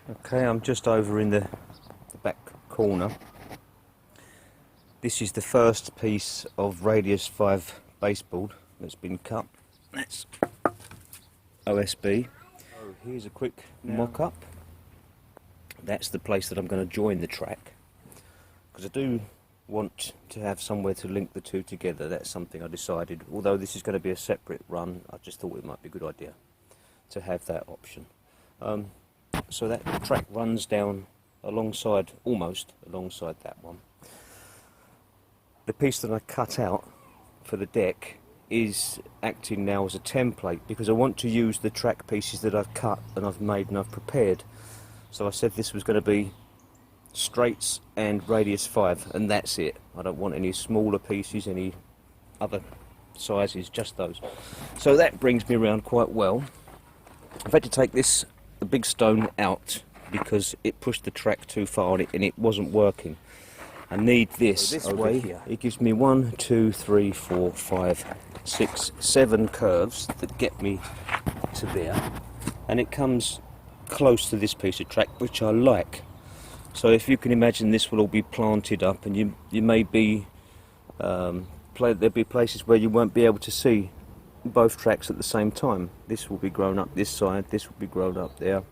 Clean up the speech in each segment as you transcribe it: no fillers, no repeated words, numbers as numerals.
Okay, I'm just over in the back corner. This is the first piece of radius 5 baseboard that's been cut. That's OSB. So here's a quick mock-up. That's the place that I'm going to join the track, because I do want to have somewhere to link the two together. That's something I decided. Although this is going to be a separate run, I just thought it might be a good idea to have that option. So that track runs down alongside, almost alongside that one. The piece that I cut out for the deck is acting now as a template, because I want to use the track pieces that I've cut and I've made and I've prepared. So I said this was going to be straights and radius 5, and that's it. I don't want any smaller pieces, any other sizes, just those. So that brings me around quite well. I've had to take the big stone out because it pushed the track too far on it and it wasn't working. I need this over here. It gives me 1, 2, 3, 4, 5, 6, 7 curves that get me to there, and it comes close to this piece of track, which I like. So if you can imagine, this will all be planted up, and you may be there'll be places where you won't be able to see both tracks at the same time. This will be grown up this side, this will be grown up there.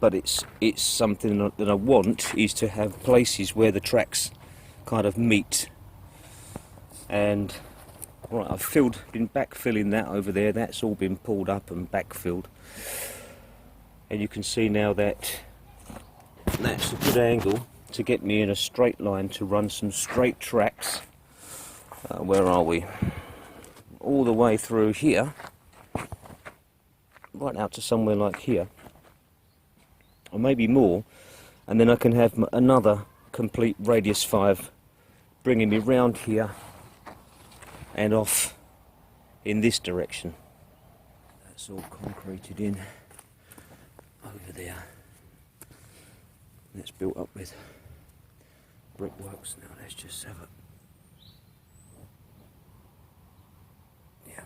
But it's something that I want, is to have places where the tracks kind of meet. And right, I've been backfilling that over there. That's all been pulled up and backfilled, and you can see now that that's a good angle to get me in a straight line to run some straight tracks. Where are we? All the way through here, right out to somewhere like here, or maybe more, and then I can have another complete radius 5 bringing me round here and off in this direction. That's all concreted in over there. It's built up with brickworks. Now let's just have it. Yeah.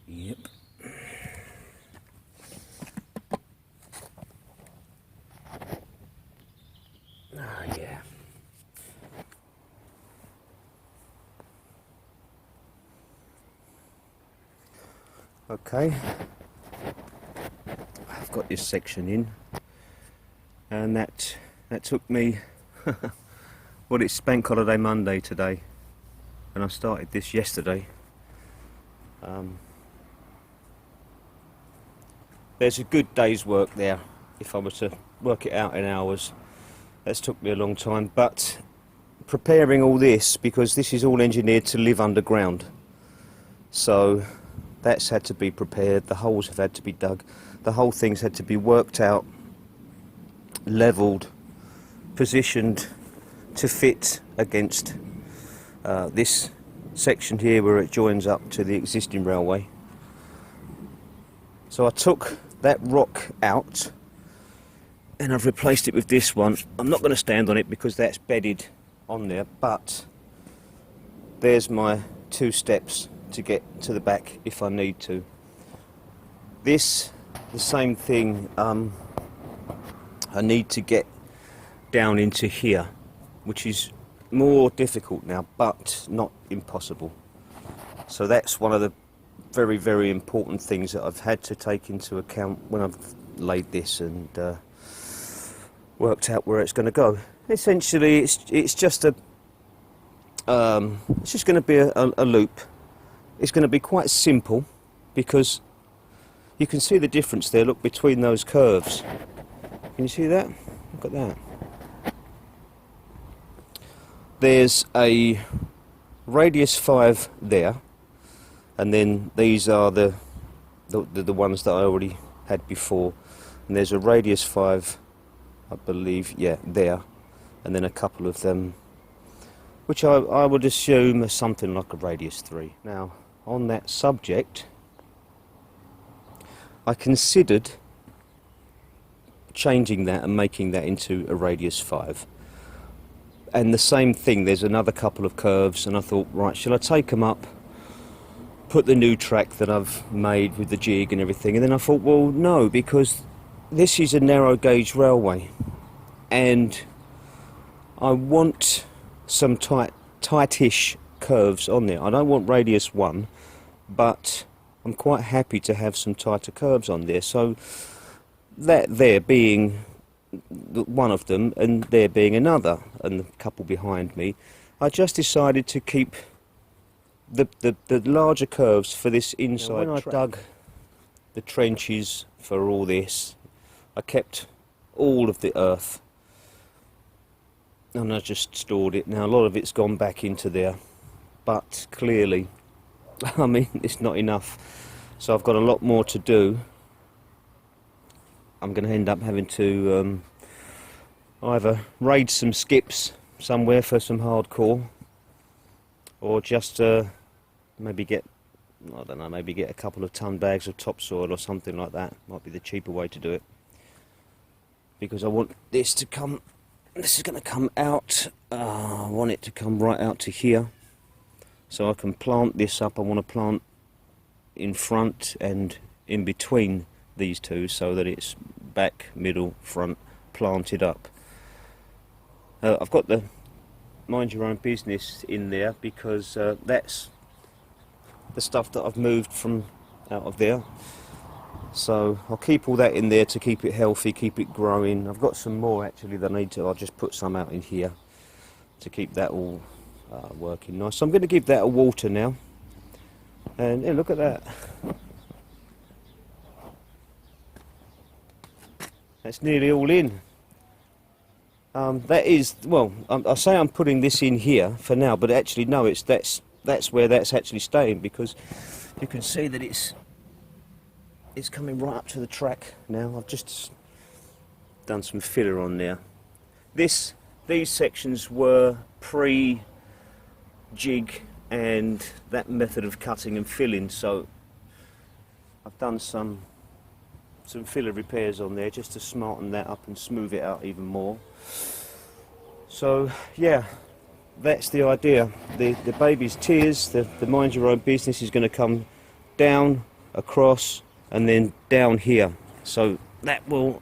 Yep. Ah, yeah. Okay, I've got this section in, and that took me well, it's Bank Holiday Monday today, and I started this yesterday. There's a good day's work there if I were to work it out in hours. That's took me a long time, but preparing all this, because this is all engineered to live underground, so that's had to be prepared. The holes have had to be dug. The whole thing's had to be worked out, levelled, positioned to fit against this section here where it joins up to the existing railway. So I took that rock out and I've replaced it with this one. I'm not going to stand on it because that's bedded on there, but there's my 2 steps to get to the back if I need to. This, the same thing, I need to get down into here, which is more difficult now, but not impossible. So that's one of the very, very important things that I've had to take into account when I've laid this and worked out where it's going to go. Essentially, it's just a it's just going to be a loop. It's going to be quite simple because you can see the difference there. Look, between those curves. Can you see that? Look at that. There's a radius 5 there, and then these are the ones that I already had before. And there's a radius 5, I believe, yeah, there, and then a couple of them, which I would assume are something like a radius 3. Now, on that subject, I considered changing that and making that into a radius 5. And the same thing, there's another couple of curves, and I thought, right, shall I take them up, put the new track that I've made with the jig and everything, and then I thought, well, no, because this is a narrow gauge railway, and I want some tightish curves on there. I don't want radius 1, but I'm quite happy to have some tighter curves on there. So that there being one of them, and there being another, and the couple behind me, I just decided to keep the larger curves for this inside. Now, when I dug the trenches for all this, I kept all of the earth, and I just stored it. Now a lot of it's gone back into there, but clearly, I mean, it's not enough. So I've got a lot more to do. I'm going to end up having to either raid some skips somewhere for some hardcore, or just maybe get, I don't know, maybe get a couple of ton bags of topsoil or something like that. Might be the cheaper way to do it, because I want this to come, this is going to come out, I want it to come right out to here, so I can plant this up. I want to plant in front and in between these two, so that it's back, middle, front, planted up. I've got the mind your own business in there, because that's the stuff that I've moved from out of there, so I'll keep all that in there to keep it healthy, keep it growing. I've got some more actually that I need to, I'll just put some out in here to keep that all working nice. So I'm going to give that a water now, and yeah, look at that. That's nearly all in. That is, well, I say I'm putting this in here for now, but actually no, that's where that's actually staying, because you can see that it's coming right up to the track now. I've just done some filler on there. These sections were pre-jig and that method of cutting and filling, so I've done some filler repairs on there just to smarten that up and smooth it out even more. So yeah, that's the idea. The baby's tears, the mind your own business, is going to come down, across, and then down here. So that will,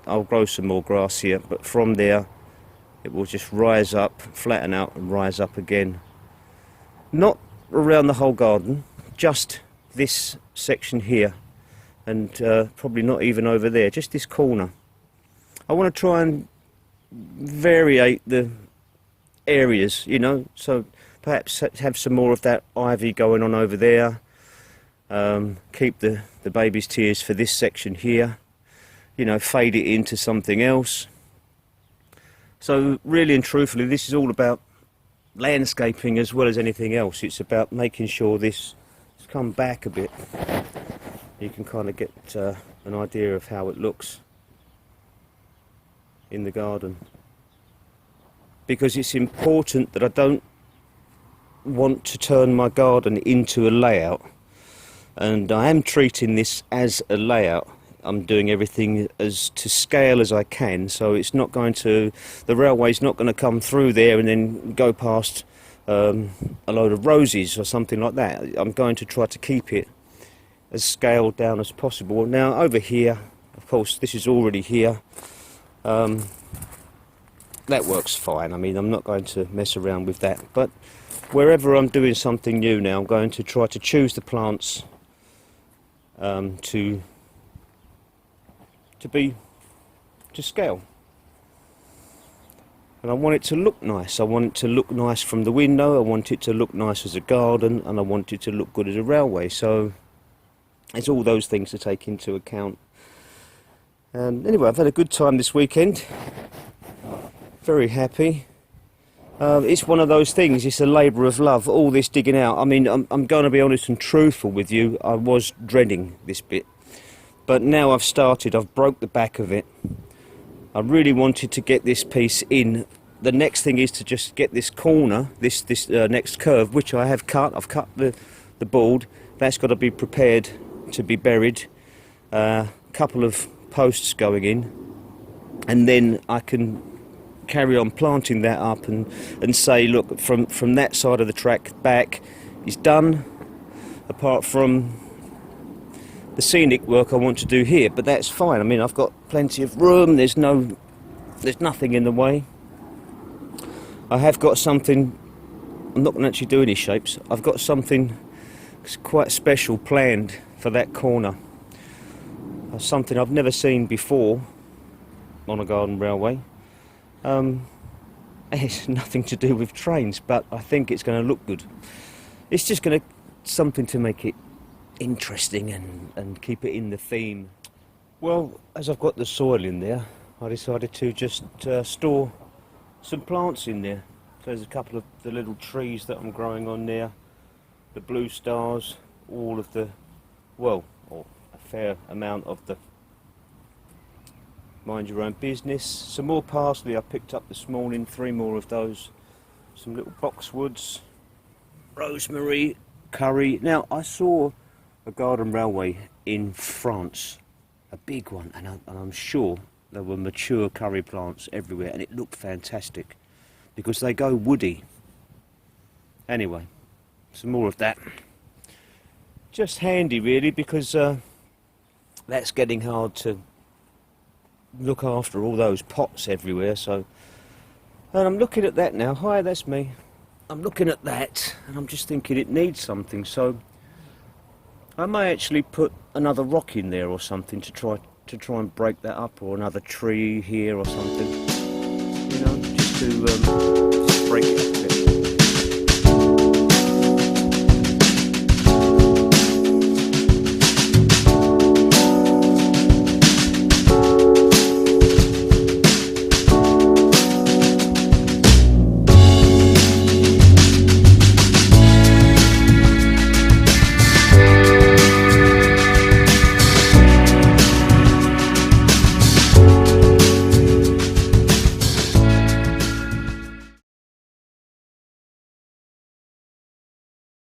I'll grow some more grass here, but from there it will just rise up, flatten out and rise up again. Not around the whole garden, just this section here, and probably not even over there, just this corner. I want to try and variate the areas, you know, so perhaps have some more of that ivy going on over there, keep the baby's tears for this section here, you know, fade it into something else. So really and truthfully, this is all about landscaping as well as anything else. It's about making sure this has come back a bit. You can kind of get an idea of how it looks in the garden, because it's important that I don't want to turn my garden into a layout, and I am treating this as a layout. I'm doing everything as to scale as I can, so it's not going to, the railway's not going to come through there and then go past a load of roses or something like that. I'm going to try to keep it as scaled down as possible. Now over here, of course, this is already here. That works fine. I mean, I'm not going to mess around with that, but wherever I'm doing something new now, I'm going to try to choose the plants to scale. And I want it to look nice. I want it to look nice from the window, I want it to look nice as a garden, and I want it to look good as a railway. So it's all those things to take into account. And anyway, I've had a good time this weekend. Very happy. It's one of those things, it's a labour of love, all this digging out. I mean, I'm going to be honest and truthful with you, I was dreading this bit. But now I've started, I've broke the back of it. I really wanted to get this piece in. The next thing is to just get this corner, this next curve, which I have cut. I've cut the board. That's got to be prepared to be buried. Couple of posts going in. And then I can carry on planting that up and say, look, from that side of the track back is done, apart from the scenic work I want to do here. But that's fine. I mean, I've got plenty of room. There's nothing in the way. I have got something. I'm not going to actually do any shapes. I've got something quite special planned for that corner. Something I've never seen before on a garden railway. It's nothing to do with trains, but I think it's going to look good. It's just going to something to make it interesting and keep it in the theme. Well, as I've got the soil in there, I decided to just store some plants in there. So there's a couple of the little trees that I'm growing on there, the blue stars, all of the, well, or a fair amount of the mind your own business. Some more parsley I picked up this morning, 3 more of those. Some little boxwoods, rosemary, curry. Now, I saw a garden railway in France, a big one, and I'm sure there were mature curry plants everywhere, and it looked fantastic because they go woody. Anyway, some more of that. Just handy really, because that's getting hard to look after all those pots everywhere. So, and I'm looking at that now. Hi, that's me. I'm looking at that and I'm just thinking it needs something, so I may actually put another rock in there or something to try and break that up, or another tree here or something, you know, just to